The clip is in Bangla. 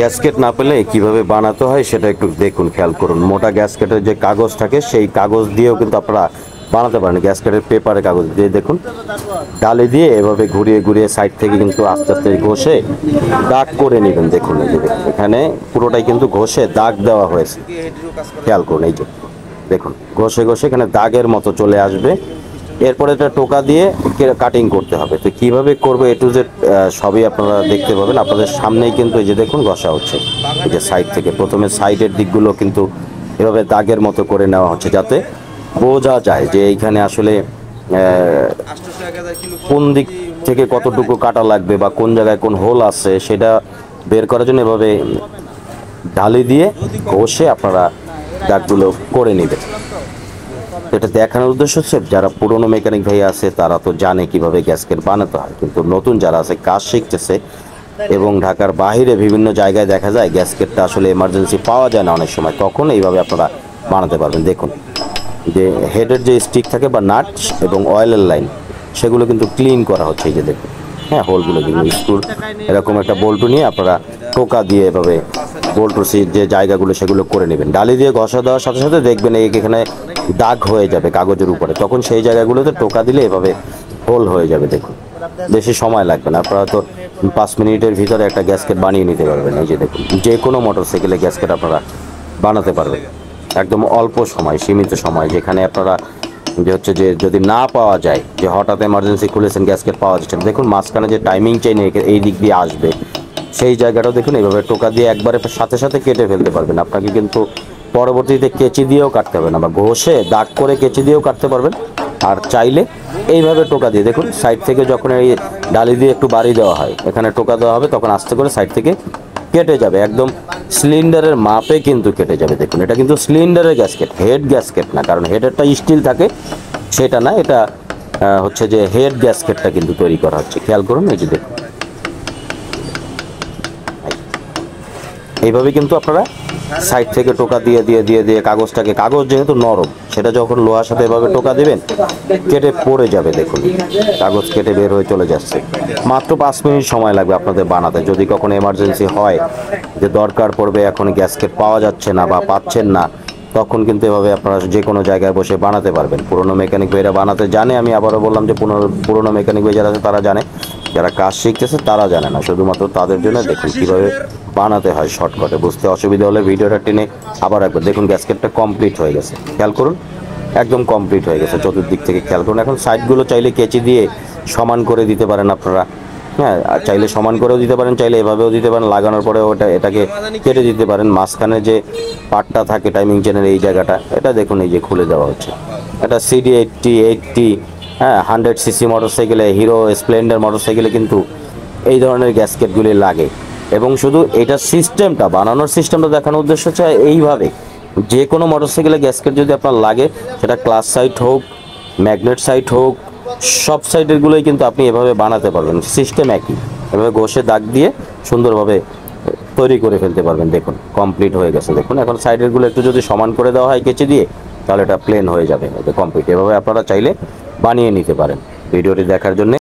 গ্যাসকেট না পেলে কিভাবে বানাতে হয় সেটা একটু দেখুন, খেয়াল করুন। মোটা গ্যাসকেটের যে কাগজ থাকে সেই কাগজ দিয়েও কিন্তু আপনারা বানাতে পারেন। গ্যাসকেটের পেপারের কাগজ দিয়ে দেখুন, ডালি দিয়ে এভাবে ঘুরিয়ে ঘুরিয়ে সাইড থেকে কিন্তু আস্তে আস্তে ঘষে দাগ করে নেবেন। দেখুন এই যে এখানে পুরোটাই কিন্তু ঘষে দাগ দেওয়া হয়েছে, খেয়াল করুন। এই যে দেখুন ঘষে ঘষে এখানে দাগের মতো চলে আসবে। এরপরে এটা টোকা দিয়ে কাটিং করতে হবে। তো কিভাবে করবে এ টু জেড সবই আপনারা দেখতে পাবেন আপনাদের সামনেই। কিন্তু এই যে দেখুন ঘষা হচ্ছে এই যে সাইড থেকে। প্রথমে সাইডের দিকগুলো কিন্তু এভাবে দাগের মতো করে নেওয়া হচ্ছে, যাতে বোঝা যায় যে এইখানে আসলে কোন দিক থেকে কতটুকু কাটা লাগবে বা কোন জায়গায় কোন হোল আছে সেটা বের করার জন্য এভাবে ঢালি দিয়ে ঘষে আপনারা দাগগুলো করে নেবেন। এটা দেখানোর উদ্দেশ্য হচ্ছে যারা পুরনো মেকানিক ভাই আছে তারা তো জানে কিভাবে গ্যাসকেট বানাতে হয়, কিন্তু নতুন যারা আছে কাজ শিখতেছে এবং ঢাকার বাইরে বিভিন্ন জায়গায় দেখা যায় গ্যাসকেটটা আসলে এমার্জেন্সি পাওয়া যায় না অনেক সময়, তখন এইভাবে আপনারা বানাতে পারবেন। দেখুন যে হেডের যে স্টিক থাকে বা নাট এবং অয়েলের লাইন সেগুলো কিন্তু ক্লিন করা হচ্ছে। এই যে দেখুন, হ্যাঁ, হোলগুলো কিন্তু স্ক্রুর এরকম একটা বল্টু নিয়ে আপনারা টোকা দিয়ে এভাবে বল্টু যে জায়গাগুলো সেগুলো করে নেবেন। ডালি দিয়ে ঘষা দেওয়ার সাথে সাথে দেখবেন এখানে দাগ হয়ে যাবে কাগজের উপরে, তখন সেই জায়গাগুলোতে টোকা দিলে এভাবে হোল হয়ে যাবে। দেখুন বেশি সময় লাগবে না, আপনারা তো 5 মিনিটের ভিতরে একটা গ্যাসকেট বানিয়ে নিতে পারবেন। এই যে দেখুন যে কোনো মোটরসাইকেলে গ্যাসকেট আপনারা বানাতে পারবেন একদম অল্প সময়, সীমিত সময়। যেখানে আপনারা যে হচ্ছে যে যদি না পাওয়া যায়, যে হঠাৎ এমার্জেন্সি খুলেছেন গ্যাসকেট পাওয়া যাচ্ছে, দেখুন মাঝখানে যে টাইমিং চেইন এই দিক দিয়ে আসবে সেই জায়গাটাও দেখুন এইভাবে টোকা দিয়ে একবারে সাথে সাথে কেটে ফেলতে পারবেন। আপনাকে কিন্তু পরবর্তীতে কেচি দিয়েও কাটতে হবে না, বা ঘষে দাগ করে কেচি দিয়েও কাটতে পারবেন। আর চাইলে এইভাবে টোকা দিয়ে দেখুন সাইড থেকে যখন এই ডালি দিয়ে একটু বাড়ি দেওয়া হয়, এখানে টোকা দেওয়া হবে, তখন আস্তে করে সাইড থেকে কেটে যাবে। একদম সিলিন্ডারের মাপে কিন্তু কেটে যাবে। দেখুন এটা কিন্তু সিলিন্ডারের গ্যাসকেট, হেড গ্যাসকেট না, কারণ হেডেরটা স্টিল থাকে সেটা না, এটা হচ্ছে যে হেড গ্যাসকেটটা কিন্তু তৈরি করা হচ্ছে। খেয়াল করুন এই যে দেখুন এইভাবে কিন্তু আপনারা সাইড থেকে টোকা দিয়ে দিয়ে দিয়ে দিয়ে কাগজটাকে, কাগজ যেহেতু নরম সেটা যখন লোহার সাথে এভাবে টোকা দেবেন কেটে পড়ে যাবে। দেখুন কাগজ কেটে বের হয়ে চলে যাচ্ছে। মাত্র 5 মিনিট সময় লাগবে আপনাদের বানাতে। যদি কখনো এমার্জেন্সি হয় যে দরকার পড়বে, এখন গ্যাসকেট পাওয়া যাচ্ছে না বা পাচ্ছেন না, তখন কিন্তু এভাবে আপনারা যে কোনো জায়গায় বসে বানাতে পারবেন। পুরনো মেকানিক ভাইরা বানাতে জানে, আমি আবারও বললাম যে পুরনো মেকানিক ভাই যারা আছে তারা জানে, যারা কাজ শিখতেছে তারা জানে না। শুধুমাত্র তাদের জন্য দেখুন কীভাবে বানাতে হয় শর্টকাটে। বুঝতে অসুবিধা হলে ভিডিওটা টেনে আবার একবার দেখুন। গ্যাসকেটটা কমপ্লিট হয়ে গেছে, খেয়াল করুন একদম কমপ্লিট হয়ে গেছে চতুর্দিক থেকে। খেয়াল করুন এখন সাইডগুলো চাইলে কেচি দিয়ে সমান করে দিতে পারেন আপনারা, হ্যাঁ, চাইলে সমান করেও দিতে পারেন, চাইলে এভাবেও দিতে পারেন। লাগানোর পরে এটাকে কেটে দিতে পারেন। মাঝখানে যে পার্টটা থাকে টাইমিং চেনের এই জায়গাটা, এটা দেখুন এই যে খুলে দেওয়া হচ্ছে। এটা সিডি 80, হ্যাঁ, 100 সিসি মোটরসাইকেলে, হিরো স্প্লেন্ডার মোটরসাইকেলে কিন্তু এই ধরনের গ্যাসকেটগুলি লাগে। এবং শুধু এটা সিস্টেমটা বানানোর সিস্টেমটা দেখানোর উদ্দেশ্য হচ্ছে এইভাবে যে কোনো মোটরসাইকেলে গ্যাসকেট যদি আপনার লাগে, সেটা ক্লাস সাইড হোক, ম্যাগনেট সাইড হোক, সব সাইডেরগুলোই কিন্তু আপনি এভাবে বানাতে পারবেন। সিস্টেম একই, এভাবে ঘষে দাগ দিয়ে সুন্দরভাবে তৈরি করে ফেলতে পারবেন। দেখুন কমপ্লিট হয়ে গেছে। দেখুন এখন সাইডেরগুলো একটু যদি সমান করে দেওয়া হয় কেচি দিয়ে, তাহলে এটা প্লেন হয়ে যাবে, কমপ্লিট। এভাবে আপনারা চাইলে বানিয়ে নিতে পারেন। ভিডিওটি দেখার জন্য